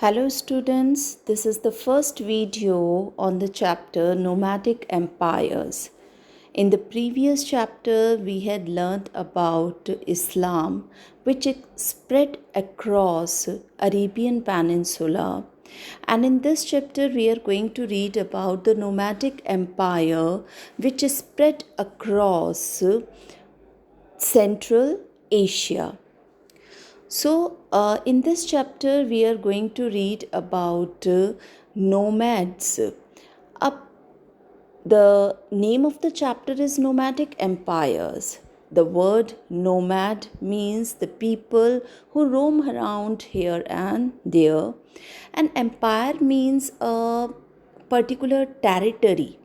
Hello students, this is the first video on the chapter Nomadic Empires. In the previous chapter, we had learned about Islam, which spread across Arabian Peninsula. And in this chapter, we are going to read about the nomadic empire, which spread across Central Asia. So, in this chapter, we are going to read about nomads. The name of the chapter is Nomadic Empires. The word nomad means the people who roam around here and there. And empire means a particular territory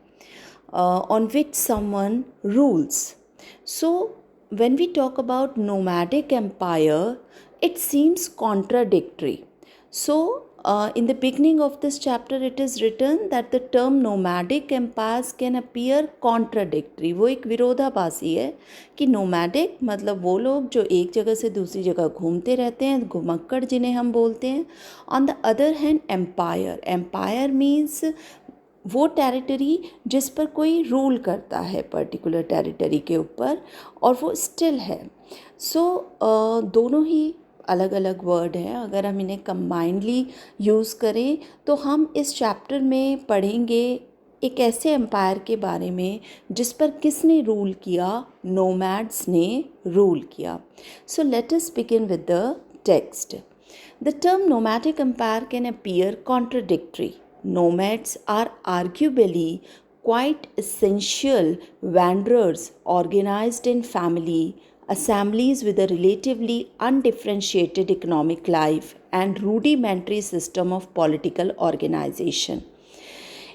on which someone rules. So, when we talk about nomadic empire, it seems contradictory. So, in the beginning of this chapter, it is written that the term nomadic empires can appear contradictory. वो एक विरोधाभासी है कि nomadic मतलब वो लोग जो एक जगह से दूसरी जगह घूमते रहते हैं, घुमक्कड़ जिन्हें हम बोलते हैं. On the other hand, empire means वो टेरिटरी जिस पर कोई रूल करता है पर्टिकुलर टेरिटरी के ऊपर और वो स्टिल है. सो दोनों ही अलग अलग वर्ड हैं. अगर हम इन्हें कंबाइंडली यूज़ करें तो हम इस चैप्टर में पढ़ेंगे एक ऐसे एम्पायर के बारे में जिस पर किसने रूल किया, नोमैड्स ने रूल किया. So let us begin with the text. The term nomadic empire can appear contradictory. Nomads are arguably quite essential wanderers organized in family assemblies with a relatively undifferentiated economic life and rudimentary system of political organization.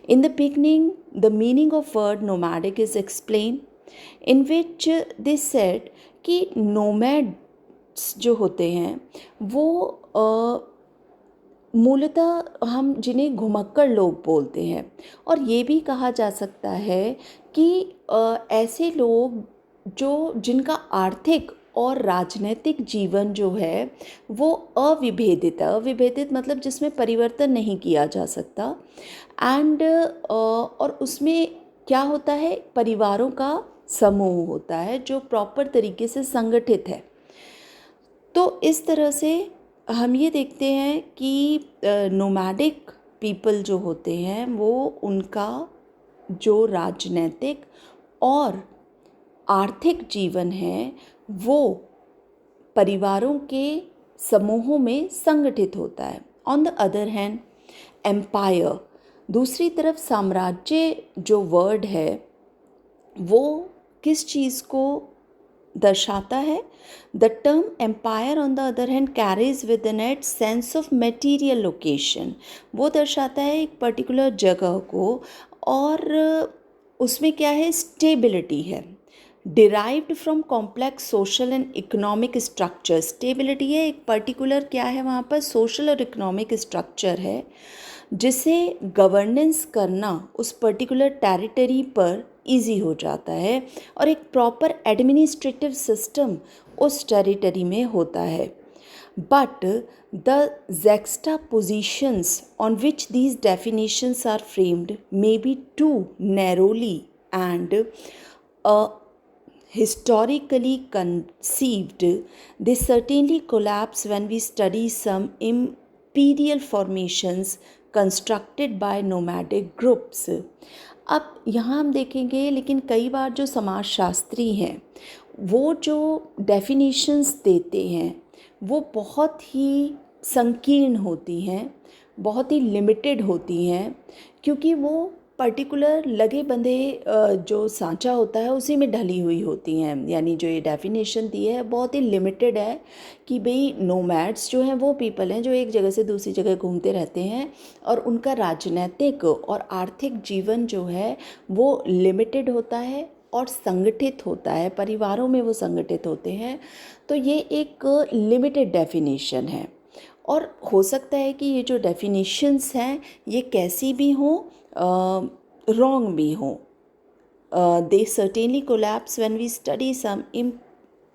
In the beginning, the meaning of word nomadic is explained, in which they said कि nomads जो होते हैं वो मूलतः हम जिन्हें घुमक्कड़ लोग बोलते हैं. और ये भी कहा जा सकता है कि ऐसे लोग जिनका आर्थिक और राजनीतिक जीवन जो है वो अविभेदित मतलब जिसमें परिवर्तन नहीं किया जा सकता. एंड और उसमें क्या होता है, परिवारों का समूह होता है जो प्रॉपर तरीके से संगठित है. तो इस तरह से हम ये देखते हैं कि नोमैडिक पीपल जो होते हैं वो उनका जो राजनीतिक और आर्थिक जीवन है वो परिवारों के समूहों में संगठित होता है. On the other hand, empire दूसरी तरफ साम्राज्य जो वर्ड है वो किस चीज़ को दर्शाता है. The term empire on the other hand carries within it sense of material location. वो दर्शाता है एक पर्टिकुलर जगह को और उसमें क्या है, स्टेबिलिटी है. Derived from complex social and economic structure. Stability है एक पर्टिकुलर क्या है वहाँ पर, सोशल और इकोनॉमिक स्ट्रक्चर है जिसे गवर्नेंस करना उस पर्टिकुलर टेरिटरी पर ईजी हो जाता है और एक प्रॉपर एडमिनिस्ट्रेटिव सिस्टम उस टेरिटरी में होता है. But the juxtapositions on which these definitions are framed may be too narrowly and historically conceived. They certainly collapse when we study some imperial formations constructed by nomadic groups. अब यहाँ हम देखेंगे लेकिन कई बार जो समाजशास्त्री हैं वो जो डेफिनेशंस देते हैं वो बहुत ही संकीर्ण होती हैं, बहुत ही लिमिटेड होती हैं, क्योंकि वो पर्टिकुलर लगे बंधे जो सांचा होता है उसी में ढली हुई होती हैं. यानी जो ये डेफिनेशन दी है बहुत ही लिमिटेड है कि भाई नोमैड्स जो हैं वो पीपल हैं जो एक जगह से दूसरी जगह घूमते रहते हैं और उनका राजनीतिक और आर्थिक जीवन जो है वो लिमिटेड होता है और संगठित होता है, परिवारों में वो संगठित होते हैं. तो ये एक लिमिटेड डेफिनेशन है और हो सकता है कि ये जो डेफिनेशंस हैं ये कैसी भी हों, रॉन्ग भी हों. They certainly collapse when we study some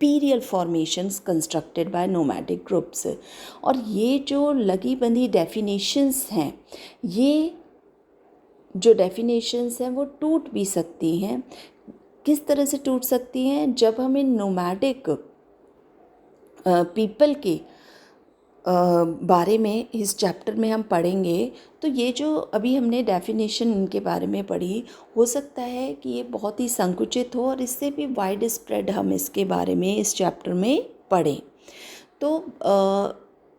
imperial formations constructed by nomadic groups। और ये जो लगी बंधी डेफिनेशंस हैं, ये जो डेफिनेशंस हैं वो टूट भी सकती हैं। किस तरह से टूट सकती हैं? जब हमें नोमैडिक पीपल के बारे में इस चैप्टर में हम पढ़ेंगे, तो ये जो अभी हमने डेफिनेशन इनके बारे में पढ़ी, हो सकता है कि ये बहुत ही संकुचित हो और इससे भी वाइड स्प्रेड हम इसके बारे में इस चैप्टर में पढ़ें। तो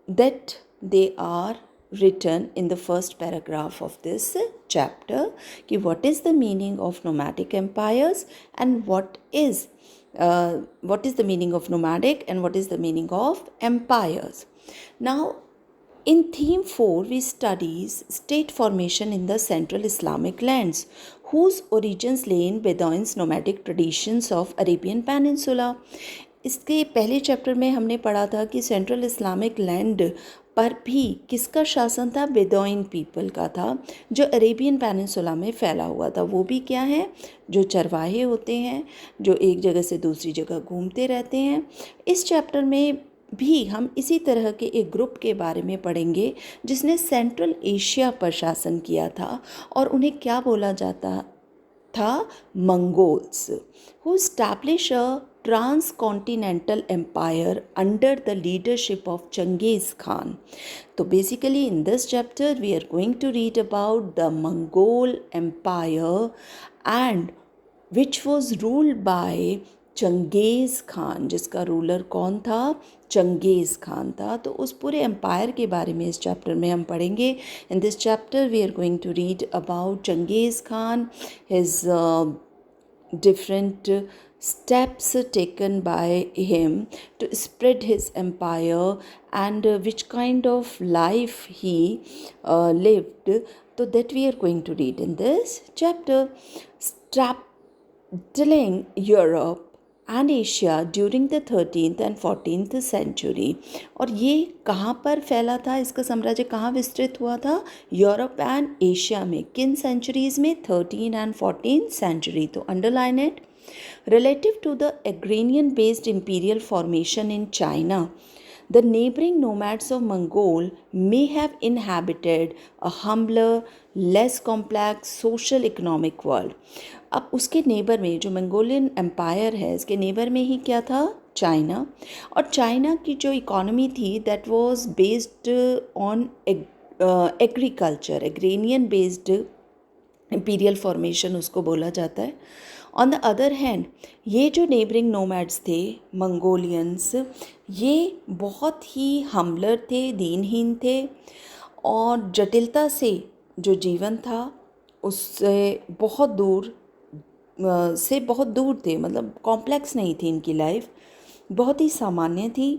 that they are written in the first paragraph of this chapter कि what is the meaning of nomadic empires and what is the meaning of nomadic and what is the meaning of empires. Now in theme 4 we studies state formation in the central Islamic lands whose origins lay in Bedouins nomadic traditions of Arabian Peninsula. इसके पहले chapter में हमने पढ़ा था कि central Islamic land पर भी किसका शासन था? बेदौइन पीपल का था, जो अरेबियन पेनिनसुला में फैला हुआ था। वो भी क्या है? जो चरवाहे होते हैं, जो एक जगह से दूसरी जगह घूमते रहते हैं। इस चैप्टर में भी हम इसी तरह के एक ग्रुप के बारे में पढ़ेंगे जिसने सेंट्रल एशिया पर शासन किया था, और उन्हें क्या बोला जाता था? Mongols, who established a transcontinental empire under the leadership of Genghis Khan. So basically in this chapter we are going to read about the Mongol Empire and which was ruled by Changez Khan, जिसका ruler कौन था? चंगेज़ खान था। तो उस पूरे empire के बारे में इस चैप्टर में हम पढ़ेंगे। In this chapter we are going to read about Changez Khan, his different steps taken by him to spread his empire and which kind of life he lived. So that we are going to read in this chapter. Straddling Europe and Asia during the 13th and 14th century. और ये कहाँ पर फैला था? इसका साम्राज्य कहाँ विस्तृत हुआ था? यूरोप एंड एशिया में। किन सेंचुरीज़ में? 13 and 14th century। तो underline it. Relative to the agrarian based imperial formation in China, the neighboring nomads of Mongol may have inhabited a humbler, less complex social economic world. अब उसके neighbour में, जो Mongolian empire है, इसके neighbour में ही क्या था? चाइना। और चाइना की जो इकोनॉमी थी that was based on agriculture, agrarian based imperial formation उसको बोला जाता है। ऑन द अदर हैंड ये जो नेबरिंग नोमैड्स थे मंगोलियंस, ये बहुत ही हम्बलर थे, दीनहीन थे, और जटिलता से जो जीवन था उससे बहुत दूर थे। मतलब कॉम्प्लेक्स नहीं थी इनकी लाइफ, बहुत ही सामान्य थी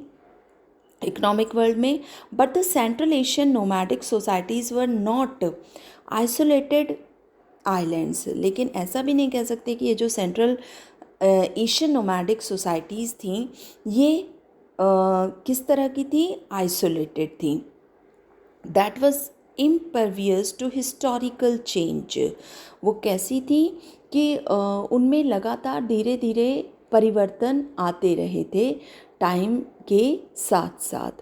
इकोनॉमिक वर्ल्ड में। But the central Asian nomadic societies were not isolated islands. लेकिन ऐसा भी नहीं कह सकते कि ये जो सेंट्रल एशियन नोमैडिक सोसाइटीज़ थीं ये किस तरह की थी? आइसोलेटेड थी। That was impervious to historical change. वो कैसी थी कि उनमें लगातार धीरे धीरे परिवर्तन आते रहे थे टाइम के साथ साथ,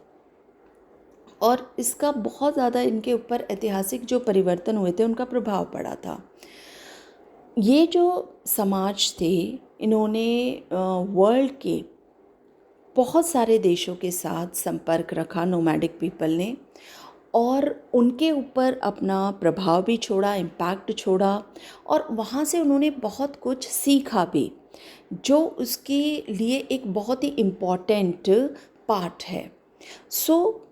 और इसका बहुत ज़्यादा इनके ऊपर ऐतिहासिक जो परिवर्तन हुए थे उनका प्रभाव पड़ा था। ये जो समाज थे इन्होंने वर्ल्ड के बहुत सारे देशों के साथ संपर्क रखा नोमैडिक पीपल ने, और उनके ऊपर अपना प्रभाव भी छोड़ा, इम्पैक्ट छोड़ा, और वहाँ से उन्होंने बहुत कुछ सीखा भी, जो उसके लिए एक बहुत ही इम्पॉर्टेंट पार्ट है। सो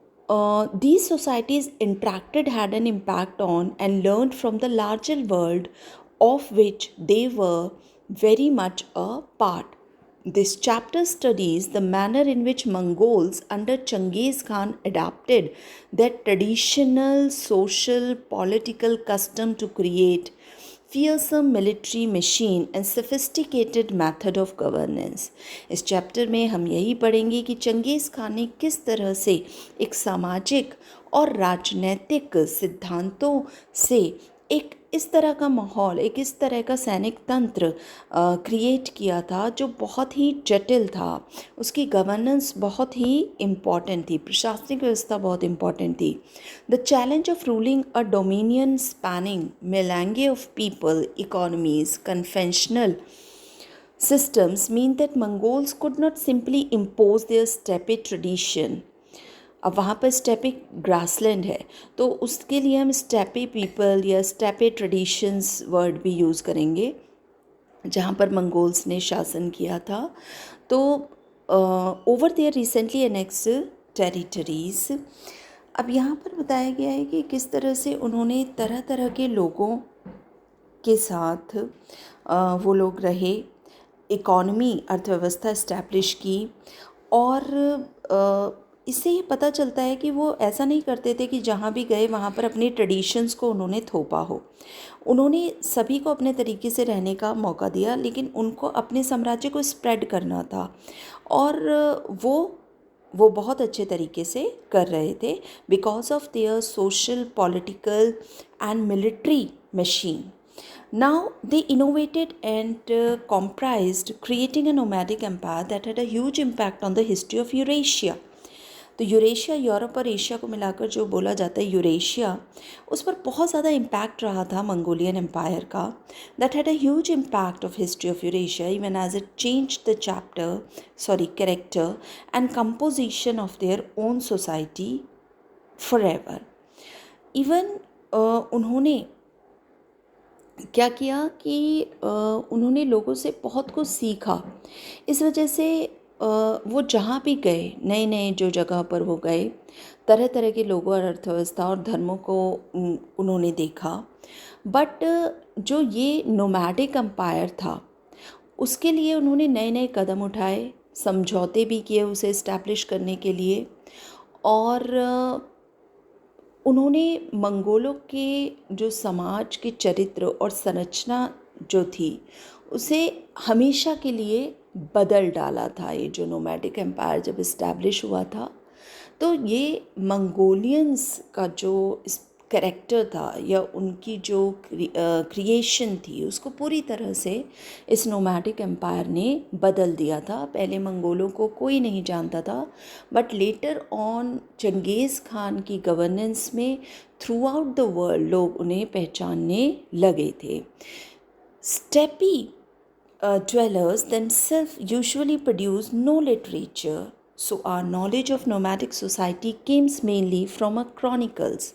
these societies interacted, had an impact on and learned from the larger world of which they were very much a part. This chapter studies the manner in which Mongols under Genghis Khan adapted their traditional social political custom to create fearsome military machine and sophisticated method of governance. इस chapter में हम यही पढ़ेंगे कि चंगेज़ खान ने किस तरह से एक सामाजिक और राजनैतिक सिद्धांतों से एक इस तरह का माहौल, एक इस तरह का सैनिक तंत्र क्रिएट किया था जो बहुत ही जटिल था। उसकी गवर्नेंस बहुत ही इम्पॉर्टेंट थी, प्रशासनिक व्यवस्था बहुत इम्पॉर्टेंट थी। The challenge of ruling a dominion spanning melange of people, economies, conventional systems mean that Mongols could not simply impose their steppe tradition. अब वहाँ पर स्टेपे ग्रासलैंड है, तो उसके लिए हम स्टेपे पीपल या स्टेपे ट्रेडिशंस वर्ड भी यूज़ करेंगे, जहाँ पर मंगोल्स ने शासन किया था। तो over there recently annex territories. अब यहाँ पर बताया गया है कि किस तरह से उन्होंने तरह तरह के लोगों के साथ वो लोग रहे, इकॉनमी अर्थव्यवस्था इस्टेब्लिश की। और इससे ये पता चलता है कि वो ऐसा नहीं करते थे कि जहाँ भी गए वहाँ पर अपने ट्रेडिशंस को उन्होंने थोपा हो। उन्होंने सभी को अपने तरीके से रहने का मौका दिया, लेकिन उनको अपने साम्राज्य को स्प्रेड करना था, और वो बहुत अच्छे तरीके से कर रहे थे because of their social, political and military machine. Now they innovated and comprised, creating a nomadic empire that had a huge impact on the history of Eurasia. तो यूरेशिया, यूरोप और एशिया को मिलाकर जो बोला जाता है यूरेशिया, उस पर बहुत ज़्यादा इम्पैक्ट रहा था मंगोलियन एम्पायर का. That had a huge impact of history of Eurasia even as it change the character and composition of their own society forever. Even उन्होंने क्या किया कि उन्होंने लोगों से बहुत कुछ सीखा. इस वजह से वो जहाँ भी गए, नए नए जो जगह पर वो गए, तरह तरह के लोगों और अर्थव्यवस्था और धर्मों को उन्होंने देखा. बट जो ये नोमैडिक एम्पायर था, उसके लिए उन्होंने नए नए कदम उठाए, समझौते भी किए उसे इस्टेब्लिश करने के लिए. और उन्होंने मंगोलों के जो समाज के चरित्र और संरचना जो थी, उसे हमेशा के लिए बदल डाला था. ये जो नोमैडिक एम्पायर जब इस्टेब्लिश हुआ था, तो ये मंगोलियंस का जो कैरेक्टर था या उनकी जो क्रिएशन थी, उसको पूरी तरह से इस नोमैडिक एम्पायर ने बदल दिया था. पहले मंगोलों को कोई नहीं जानता था, but later on Genghis Khan की गवर्नेंस में थ्रू आउट द वर्ल्ड लोग उन्हें पहचानने लगे थे. Steppe dwellers themselves usually produce no literature, so our knowledge of nomadic society comes mainly from our chronicles.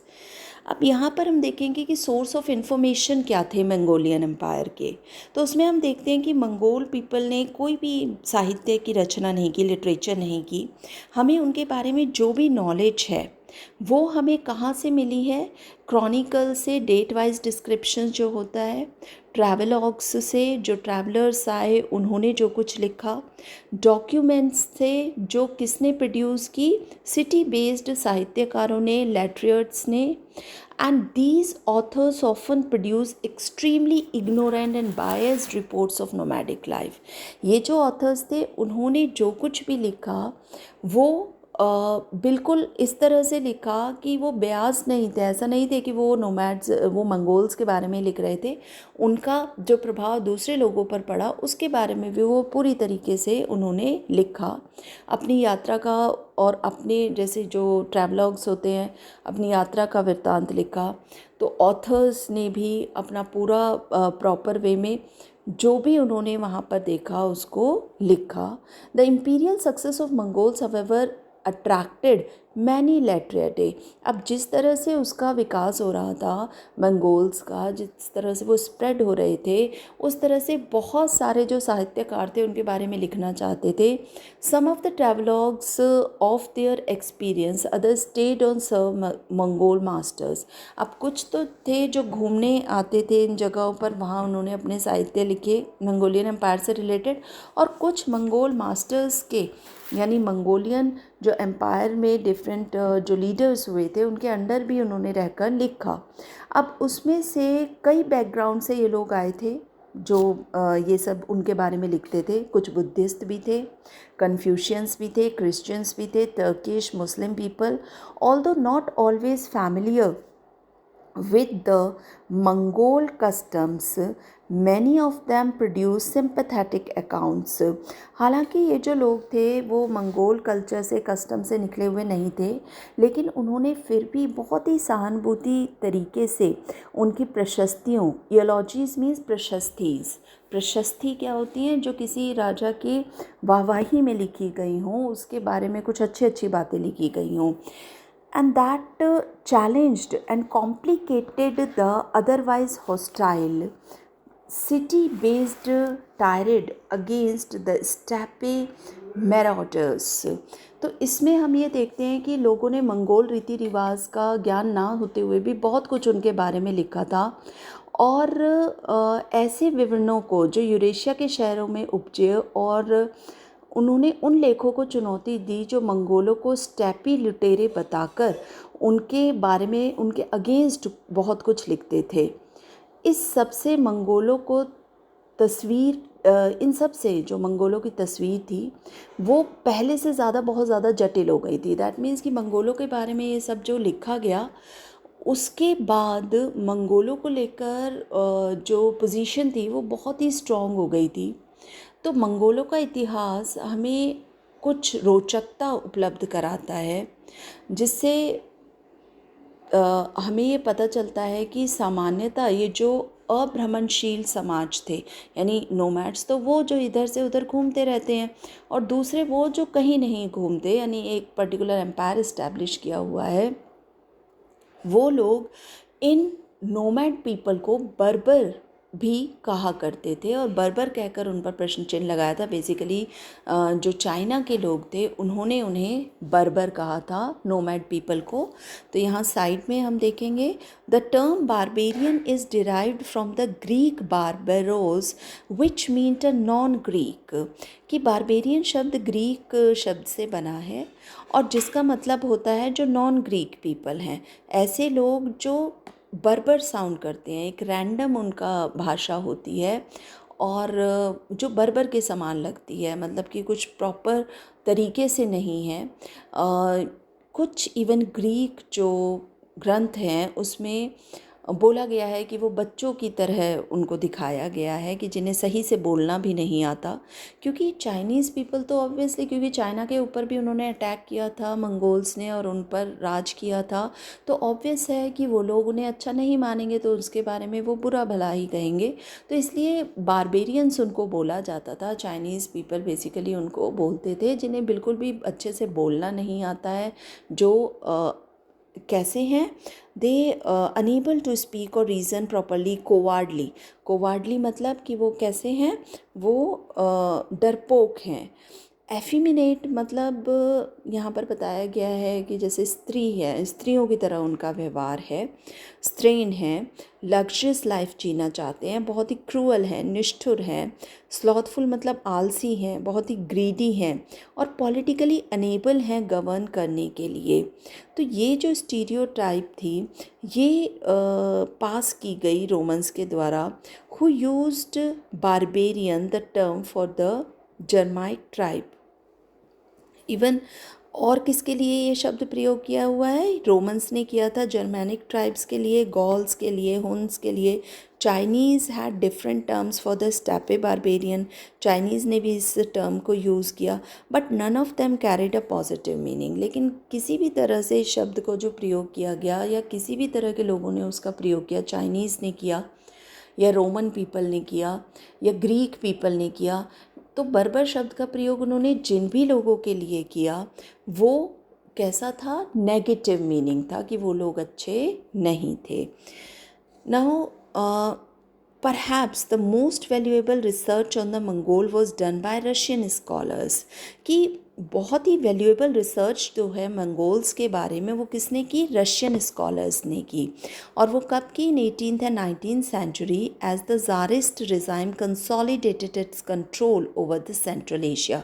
अब यहाँ पर हम देखेंगे कि सोर्स ऑफ इंफॉर्मेशन क्या थे मंगोलियन एम्पायर के. तो उसमें हम देखते हैं कि मंगोल पीपल ने कोई भी साहित्य की रचना नहीं की, लिटरेचर नहीं की. हमें उनके बारे में जो भी नॉलेज है वो हमें कहाँ से मिली है? क्रॉनिकल से, डेट वाइज डिस्क्रिप्शन जो होता है, ट्रैवलॉग्स से, जो ट्रैवलर्स आए उन्होंने जो कुछ लिखा, डॉक्यूमेंट्स से जो किसने प्रोड्यूस की, सिटी बेस्ड साहित्यकारों ने, लेटरियट्स ने. And these authors often produce extremely ignorant and biased reports of nomadic life. ये जो ऑथर्स थे, उन्होंने जो कुछ भी लिखा वो बिल्कुल इस तरह से लिखा कि वो ब्यास नहीं थे. ऐसा नहीं थे कि वो नोमैड्स, वो मंगोल्स के बारे में लिख रहे थे. उनका जो प्रभाव दूसरे लोगों पर पड़ा उसके बारे में भी वो पूरी तरीके से उन्होंने लिखा. अपनी यात्रा का और अपने जैसे जो ट्रैवलॉग्स होते हैं, अपनी यात्रा का वृत्तांत लिखा. तो ऑथर्स ने भी अपना पूरा प्रॉपर वे में जो भी उन्होंने वहाँ पर देखा उसको लिखा. The imperial success of Mongols however attracted many literati. अब जिस तरह से उसका विकास हो रहा था मंगोल्स का, जिस तरह से वो स्प्रेड हो रहे थे, उस तरह से बहुत सारे जो साहित्यकार थे उनके बारे में लिखना चाहते थे. Some of the travelogues of their experience, other stayed on serve Mongol masters. अब कुछ तो थे जो घूमने आते थे इन जगहों पर, वहाँ उन्होंने अपने साहित्य लिखे मंगोलियन एम्पायर से रिलेटेड. और कुछ मंगोल मास्टर्स के, यानी मंगोलियन जो एम्पायर में डिफरेंट जो लीडर्स हुए थे उनके अंडर भी उन्होंने रहकर लिखा. अब उसमें से कई बैकग्राउंड से ये लोग आए थे जो ये सब उनके बारे में लिखते थे. कुछ बुद्धिस्ट भी थे, कन्फ्यूशियंस भी थे, क्रिश्चियंस भी थे, Turkish, Muslim people, although not always familiar with the Mongol customs, many of them produce sympathetic accounts. हालांकि ये जो लोग थे वो मंगोल कल्चर से, कस्टम से निकले हुए नहीं थे, लेकिन उन्होंने फिर भी बहुत ही सहानुभूति तरीके से उनकी प्रशस्तियों, यूलॉजीज मीन्स प्रशस्तीज, प्रशस्ति क्या होती हैं, जो किसी राजा के वाहवाही में लिखी गई हों, उसके बारे में कुछ अच्छी अच्छी बातें लिखी गई हों, and that challenged and complicated the otherwise hostile city based tirade against the steppe marauders. तो इसमें हम ये देखते हैं कि लोगों ने मंगोल रीति रिवाज का ज्ञान ना होते हुए भी बहुत कुछ उनके बारे में लिखा था, और ऐसे विवरणों को जो यूरेशिया के शहरों में उपजे, और उन्होंने उन लेखों को चुनौती दी जो मंगोलों को स्टेपी लुटेरे बताकर उनके बारे में, उनके अगेंस्ट बहुत कुछ लिखते थे। इस सब से मंगोलों को तस्वीर, इन सब से जो मंगोलों की तस्वीर थी वो पहले से ज़्यादा बहुत ज़्यादा जटिल हो गई थी। दैट मीन्स कि मंगोलों के बारे में ये सब जो लिखा गया, उसके बाद मंगोलों को लेकर जो पोजीशन थी वो बहुत ही स्ट्रॉन्ग हो गई थी। तो मंगोलों का इतिहास हमें कुछ रोचकता उपलब्ध कराता है, जिससे हमें ये पता चलता है कि सामान्यतः ये जो अभ्रमणशील समाज थे, यानी नोमैड्स, तो वो जो इधर से उधर घूमते रहते हैं, और दूसरे वो जो कहीं नहीं घूमते, यानी एक पर्टिकुलर एम्पायर इस्टेब्लिश किया हुआ है, वो लोग इन नोमैड पीपल को बर्बर भी कहा करते थे, और बर्बर कहकर उन पर प्रश्न चिन्ह लगाया था। बेसिकली जो चाइना के लोग थे उन्होंने उन्हें बर्बर कहा था, नोमैड पीपल को। तो यहाँ साइड में हम देखेंगे, the term barbarian is derived from the Greek barbaros which meant a non Greek, कि बारबेरियन शब्द ग्रीक शब्द से बना है और जिसका मतलब होता है जो नॉन ग्रीक पीपल हैं, ऐसे लोग जो बर्बर साउंड करते हैं, एक रैंडम उनका भाषा होती है और जो बर्बर के समान लगती है, मतलब कि कुछ प्रॉपर तरीके से नहीं है। कुछ इवन ग्रीक जो ग्रंथ हैं उसमें बोला गया है कि वो बच्चों की तरह उनको दिखाया गया है, कि जिन्हें सही से बोलना भी नहीं आता, क्योंकि चाइनीज़ पीपल तो ऑब्वियसली, क्योंकि चाइना के ऊपर भी उन्होंने अटैक किया था मंगोल्स ने और उन पर राज किया था, तो ऑब्वियस है कि वो लोग उन्हें अच्छा नहीं मानेंगे, तो उसके बारे में वो बुरा भला ही कहेंगे। तो इसलिए बारबेरियंस उनको बोला जाता था। चाइनीज़ पीपल बेसिकली उनको बोलते थे जिन्हें बिल्कुल भी अच्छे से बोलना नहीं आता है, जो कैसे हैं, दे अनेबल टू स्पीक और रीज़न प्रॉपरली, कोवार्डली, कोवार्डली मतलब कि वो कैसे हैं, वो डरपोक हैं। एफिमिनेट मतलब यहाँ पर बताया गया है कि जैसे स्त्री है, स्त्रियों की तरह उनका व्यवहार है। स्ट्रेन है, लग्जरियस लाइफ जीना चाहते हैं, बहुत ही क्रूअल है, निष्ठुर हैं। स्लॉथफुल मतलब आलसी हैं, बहुत ही ग्रीडी हैं, और पॉलिटिकली अनेबल हैं गवर्न करने के लिए। तो ये जो स्टीरियोटाइप थी ये पास की गई रोमन्स के द्वारा, who used barbarian the term for the Germanic tribe. Even और किसके लिए ये शब्द प्रयोग किया हुआ है, रोमन्स ने किया था जर्मैनिक ट्राइब्स के लिए, गॉल्स के लिए, हुन्स के लिए। Chinese had different terms for the steppe barbarian, Chinese ने भी इस टर्म को यूज़ किया, but none of them carried a positive meaning. लेकिन किसी भी तरह से इस शब्द को जो प्रयोग किया गया, या किसी भी तरह के लोगों ने उसका प्रयोग किया, चाइनीज़ ने किया या रोमन पीपल ने किया या ग्रीक पीपल ने किया, तो बर्बर शब्द का प्रयोग उन्होंने जिन भी लोगों के लिए किया वो कैसा था, नेगेटिव मीनिंग था, कि वो लोग अच्छे नहीं थे। Now perhaps the most valuable research on the Mongol was done by Russian scholars, कि बहुत ही वैल्यूएबल रिसर्च जो है मंगोल्स के बारे में वो किसने की, रशियन स्कॉलर्स ने की। और वो कब की, इन 18th and 19th century as the Tsarist regime consolidated its control over the Central Asia,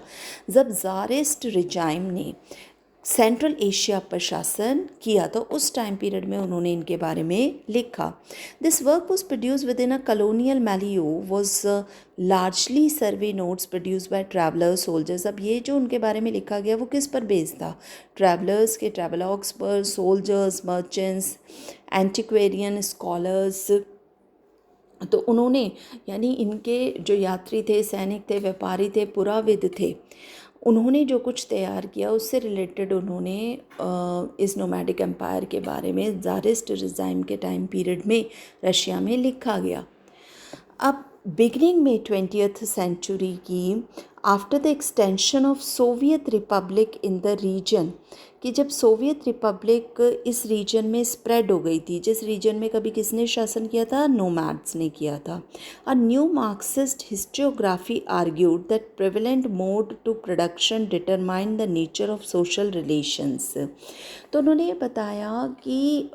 जब ज़ारिस्ट रिजाइम ने सेंट्रल एशिया पर शासन किया, तो उस टाइम पीरियड में उन्होंने इनके बारे में लिखा। This work was produce within a colonial milieu, was largely survey notes produce by travellers soldiers. अब ये जो उनके बारे में लिखा गया वो किस पर बेस्ड था? ट्रैवलर्स के ट्रैवलॉग्स पर, सोल्जर्स, मर्चेंट्स, एंटिक्वेरियन, स्कॉलर्स। तो उन्होंने, यानी इनके जो यात्री थे, सैनिक थे, व्यापारी थे, पुराविद थे, उन्होंने जो कुछ तैयार किया उससे रिलेटेड उन्होंने इस नोमैडिक एम्पायर के बारे में ज़ारिस्ट रिजाइम के टाइम पीरियड में रशिया में लिखा गया। अब बिगनिंग में 20th सेंचुरी की, after the extension of Soviet republic in the region, कि जब सोवियत रिपब्लिक इस रीजन में स्प्रेड हो गई थी, जिस रीजन में कभी किसने शासन किया था? नोमैड्स ने किया था। A new Marxist historiography argued that prevalent mode to production determine the nature of social relations. तो उन्होंने ये बताया कि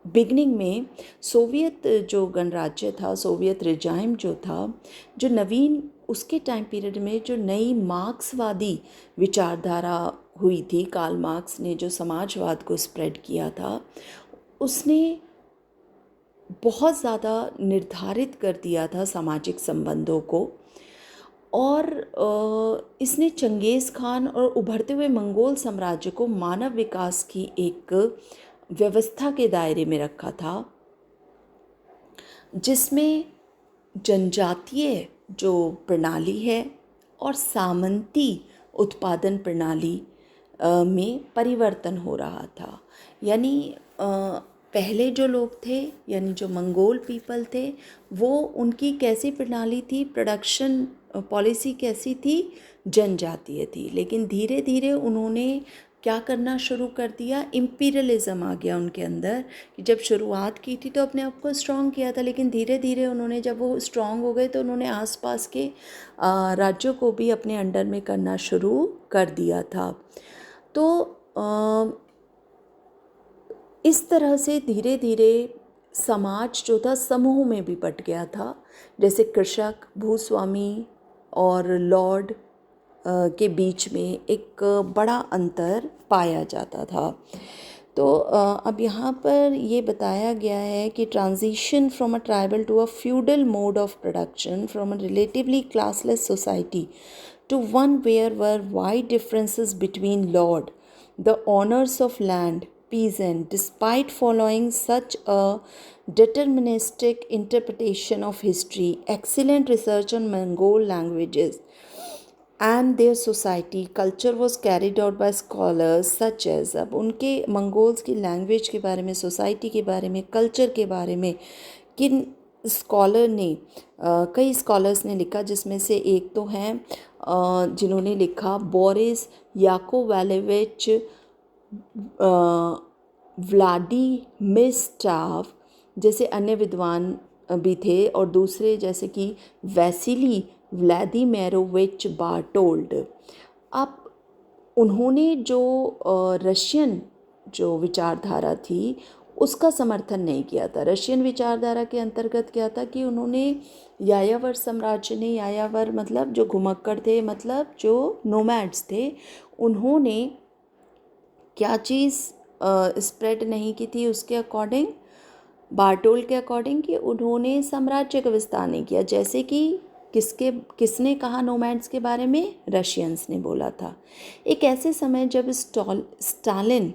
बिगनिंग में सोवियत जो गणराज्य था, सोवियत रिजाइम जो था, जो नवीन उसके टाइम पीरियड में जो नई मार्क्सवादी विचारधारा हुई थी, कार्ल मार्क्स ने जो समाजवाद को स्प्रेड किया था, उसने बहुत ज़्यादा निर्धारित कर दिया था सामाजिक संबंधों को। और इसने चंगेज़ खान और उभरते हुए मंगोल साम्राज्य को मानव विकास की एक व्यवस्था के दायरे में रखा था, जिसमें जनजातीय जो प्रणाली है और सामंती उत्पादन प्रणाली में परिवर्तन हो रहा था। यानी पहले जो लोग थे, यानी जो मंगोल पीपल थे, वो उनकी कैसी प्रणाली थी, प्रोडक्शन पॉलिसी कैसी थी? जनजातीय थी। लेकिन धीरे धीरे उन्होंने क्या करना शुरू कर दिया? इम्पीरियलिज्म आ गया उनके अंदर, कि जब शुरुआत की थी तो अपने आप को स्ट्रॉन्ग किया था, लेकिन धीरे धीरे उन्होंने, जब वो स्ट्रॉन्ग हो गए तो उन्होंने आसपास के राज्यों को भी अपने अंडर में करना शुरू कर दिया था। तो इस तरह से धीरे धीरे समाज जो था समूह में भी बट गया था। जैसे कृषक, भूस्वामी और लॉर्ड के बीच में एक बड़ा अंतर पाया जाता था। तो अब यहाँ पर ये बताया गया है कि transition from a tribal to a feudal mode of production from a relatively classless society to one where were wide differences between lord, the owners of land, peasant, despite following such a deterministic interpretation of history, excellent research on Mongol languages and their society culture was carried out by scholars such as, अब उनके Mongols की language के बारे में, society के बारे में, culture के बारे में किन स्कॉलर ने, कई स्कॉलर्स ने लिखा, जिसमें से एक तो हैं जिन्होंने लिखा बोरिस याकोवेलेविच व्लादिमिस्टाव जैसे अन्य विद्वान भी थे, और दूसरे जैसे कि वैसिली व्लादिमिरोविच बार्टोल्ड। अब उन्होंने जो रशियन जो विचारधारा थी उसका समर्थन नहीं किया था। रशियन विचारधारा के अंतर्गत क्या था कि उन्होंने यायावर साम्राज्य ने, यायावर मतलब जो घुमक्कड़ थे, मतलब जो नोमैड्स थे, उन्होंने क्या चीज़ स्प्रेड नहीं की थी उसके अकॉर्डिंग, बार्टोल के अकॉर्डिंग, कि उन्होंने साम्राज्य का विस्तार नहीं किया। जैसे कि किसने कहा नोमैड्स के बारे में? रशियंस ने बोला था। एक ऐसे समय जब स्टालिन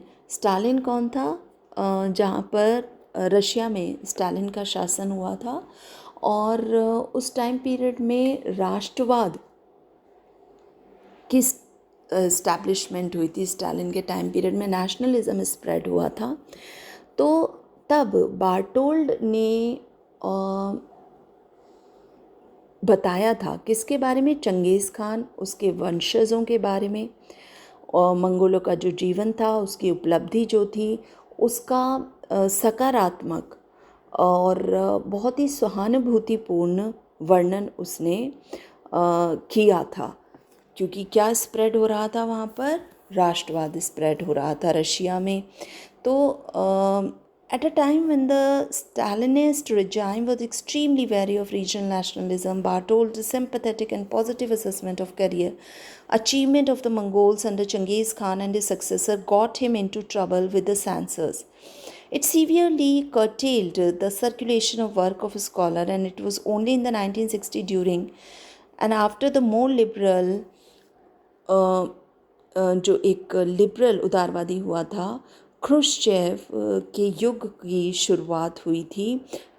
कौन था? जहाँ पर रशिया में स्टालिन का शासन हुआ था, और उस टाइम पीरियड में राष्ट्रवाद की इस्टेब्लिशमेंट हुई थी। स्टालिन के टाइम पीरियड में नेशनलिज्म स्प्रेड हुआ था। तो तब बार्टोल्ड ने बताया था किसके बारे में? चंगेज़ खान, उसके वंशजों के बारे में, और मंगोलों का जो जीवन था, उसकी उपलब्धि जो थी, उसका सकारात्मक और बहुत ही सहानुभूतिपूर्ण वर्णन उसने किया था। क्योंकि क्या स्प्रेड हो रहा था वहाँ पर? राष्ट्रवाद स्प्रेड हो रहा था रशिया में। तो At a time when the Stalinist regime was extremely wary of regional nationalism, Bartol's sympathetic and positive assessment of career achievement of the Mongols under Genghis Khan and his successor got him into trouble with the censors. It severely curtailed the circulation of work of a scholar, and it was only in the 1960 during and after the more liberal जो एक liberal उदारवादी हुआ था, Khrushchev के युग की शुरुआत हुई थी.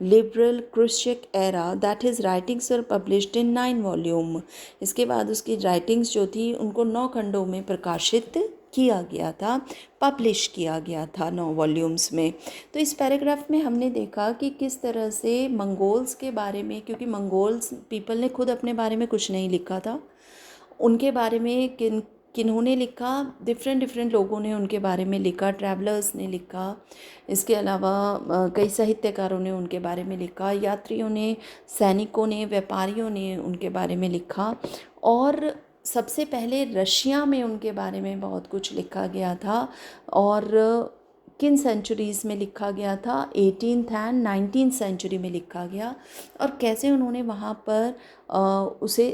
Liberal Khrushchev era, that his writings were published in 9 volume. इसके बाद उसकी राइटिंग्स जो थी उनको 9 खंडों में प्रकाशित किया गया था, पब्लिश किया गया था 9 वॉल्यूम्स में. तो इस पैराग्राफ में हमने देखा कि किस तरह से मंगोल्स के बारे में, क्योंकि मंगोल्स पीपल ने खुद अपने बारे में कुछ नहीं लिखा था, उनके बारे में किन्होंने लिखा, डिफरेंट लोगों ने उनके बारे में लिखा. ट्रैवलर्स ने लिखा, इसके अलावा कई साहित्यकारों ने उनके बारे में लिखा, यात्रियों ने, सैनिकों ने, व्यापारियों ने उनके बारे में लिखा. और सबसे पहले रशिया में उनके बारे में बहुत कुछ लिखा गया था. और किन सेंचुरीज़ में लिखा गया था, 18th एंड 19th सेंचुरी में लिखा गया. और कैसे उन्होंने वहाँ पर उसे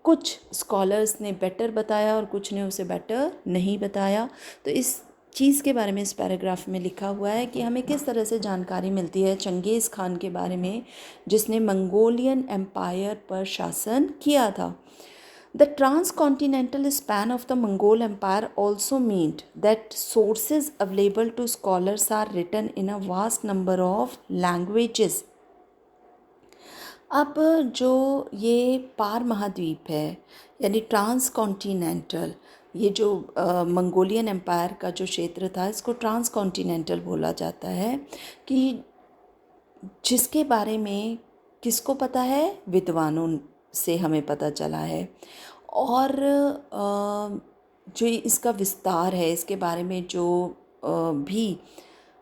कुछ स्कॉलर्स ने बेटर बताया और कुछ ने उसे बेटर नहीं बताया. तो इस चीज़ के बारे में इस पैराग्राफ में लिखा हुआ है कि हमें किस तरह से जानकारी मिलती है चंगेज़ खान के बारे में, जिसने मंगोलियन एम्पायर पर शासन किया था. The transcontinental span of the Mongol Empire also meant that sources available to scholars are written in a vast number of languages. अब जो ये पार महाद्वीप है, यानी ट्रांसकॉन्टिनेंटल, ये जो मंगोलियन एम्पायर का जो क्षेत्र था, इसको ट्रांसकॉन्टिनेंटल बोला जाता है. कि जिसके बारे में किसको पता है, विद्वानों से हमें पता चला है. और जो इसका विस्तार है, इसके बारे में जो भी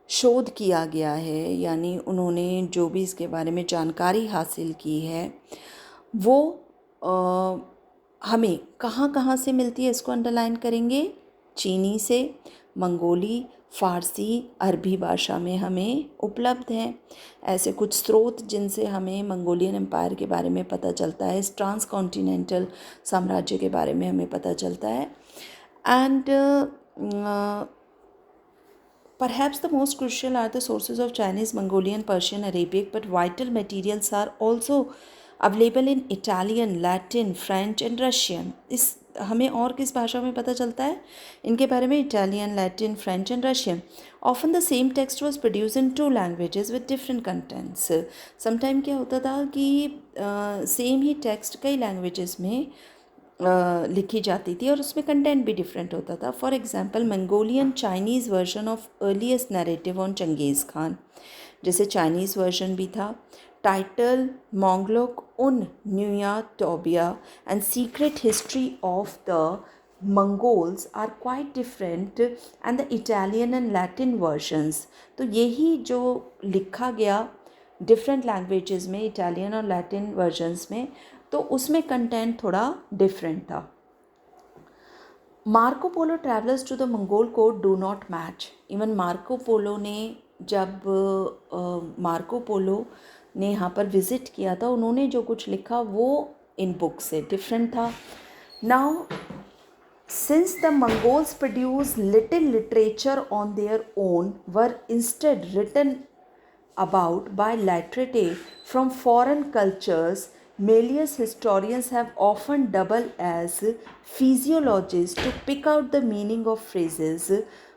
शोध किया गया है, यानी उन्होंने जो भी इसके बारे में जानकारी हासिल की है, वो हमें कहाँ कहाँ से मिलती है, इसको अंडरलाइन करेंगे. चीनी से, मंगोली, फ़ारसी, अरबी भाषा में हमें उपलब्ध हैं. ऐसे कुछ स्रोत जिनसे हमें मंगोलियन एम्पायर के बारे में पता चलता है, इस ट्रांसकॉन्टिनेंटल साम्राज्य के बारे में हमें पता चलता है. And perhaps the most crucial are the sources of Chinese, Mongolian, Persian, Arabic, but vital materials are also available in Italian, Latin, French and Russian. इस हमें और किस भाषा में पता चलता है इनके बारे में? Italian, Latin, French and Russian. Often the same text was produced in 2 languages with different contents. Sometime क्या होता था कि सेम ही टेक्स्ट कई लैंग्वेजेस में लिखी जाती थी और उसमें कंटेंट भी डिफरेंट होता था. For example, Mongolian Chinese version of earliest narrative on Genghis Khan, जैसे चाइनीज़ वर्जन भी था. Title Mongqol un Niuca Tobca'an and secret history of the Mongols are quite different and the Italian and Latin versions. तो यही जो लिखा गया different languages में, Italian और लैटिन वर्जन्स में, तो उसमें कंटेंट थोड़ा डिफरेंट था. Marco Polo travellers to the Mongol court do not match. Even Marco Polo ने जब मार्को पोलो ने यहाँ पर विज़िट किया था, उन्होंने जो कुछ लिखा वो इन बुक से डिफरेंट था. Now since the Mongols produce little literature on their own, were instead written about by literati from foreign cultures, Malleus historians have often doubled as physiologists to pick out the meaning of phrases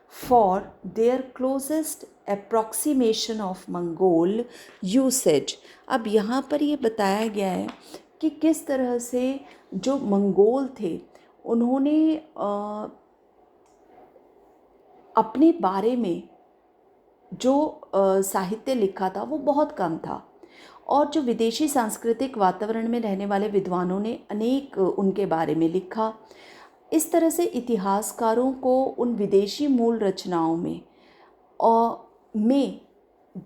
for their closest approximation of Mongol usage. अब यहाँ पर ये बताया गया है कि किस तरह से जो मंगोल थे उन्होंने अपने बारे में जो साहित्य लिखा था वो बहुत कम था, और जो विदेशी सांस्कृतिक वातावरण में रहने वाले विद्वानों ने अनेक उनके बारे में लिखा. इस तरह से इतिहासकारों को उन विदेशी मूल रचनाओं में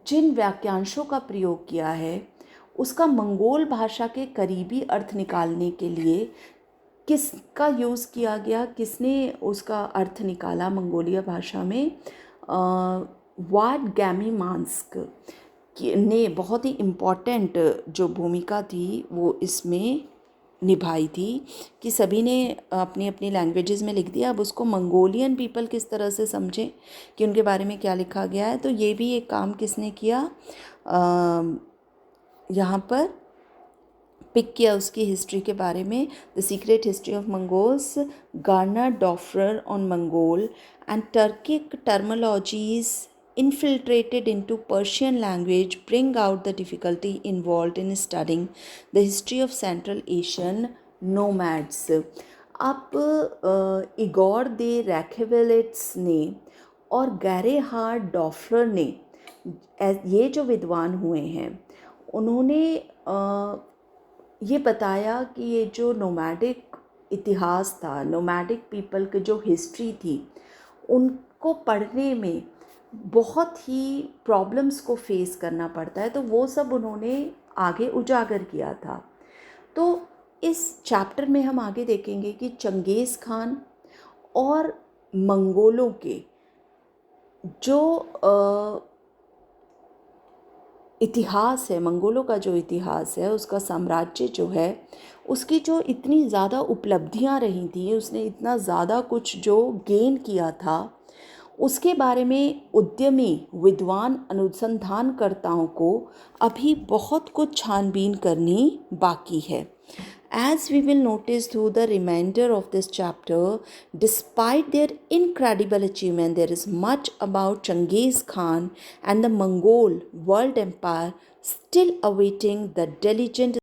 जिन वाक्यांशों का प्रयोग किया है, उसका मंगोल भाषा के करीबी अर्थ निकालने के लिए किसका यूज़ किया गया, किसने उसका अर्थ निकाला मंगोलिया भाषा में, वाड गैमीमांस्क ने बहुत ही इम्पॉर्टेंट जो भूमिका थी वो इसमें निभाई थी कि सभी ने अपनी अपनी लैंग्वेजेस में लिख दिया। अब उसको मंगोलियन पीपल किस तरह से समझें कि उनके बारे में क्या लिखा गया है, तो ये भी एक काम किसने किया, यहाँ पर पिक किया उसकी हिस्ट्री के बारे में। The secret history of Mongols, गार्नर Doerfer on Mongol and Turkic terminologies infiltrated into Persian language bring out the difficulty involved in studying the history of Central Asian nomads. अब इगोर दे रैकेवेलिट्स ने और गैरेहार्ड Doppler ने, ये जो विद्वान हुए हैं, उन्होंने ये बताया कि ये जो नोमैडिक इतिहास था, नोमैडिक पीपल की जो हिस्ट्री थी, उनको पढ़ने में बहुत ही प्रॉब्लम्स को फेस करना पड़ता है, तो वो सब उन्होंने आगे उजागर किया था। तो इस चैप्टर में हम आगे देखेंगे कि चंगेज़ खान और मंगोलों के जो इतिहास है, मंगोलों का जो इतिहास है, उसका साम्राज्य जो है, उसकी जो इतनी ज़्यादा उपलब्धियां रही थी, उसने इतना ज़्यादा कुछ जो गेन किया था, उसके बारे में उद्यमी विद्वान अनुसंधानकर्ताओं को अभी बहुत कुछ छानबीन करनी बाकी है। As we will notice through the remainder of this chapter, despite their incredible achievement, there is much about Genghis Khan and the Mongol world empire still awaiting the diligent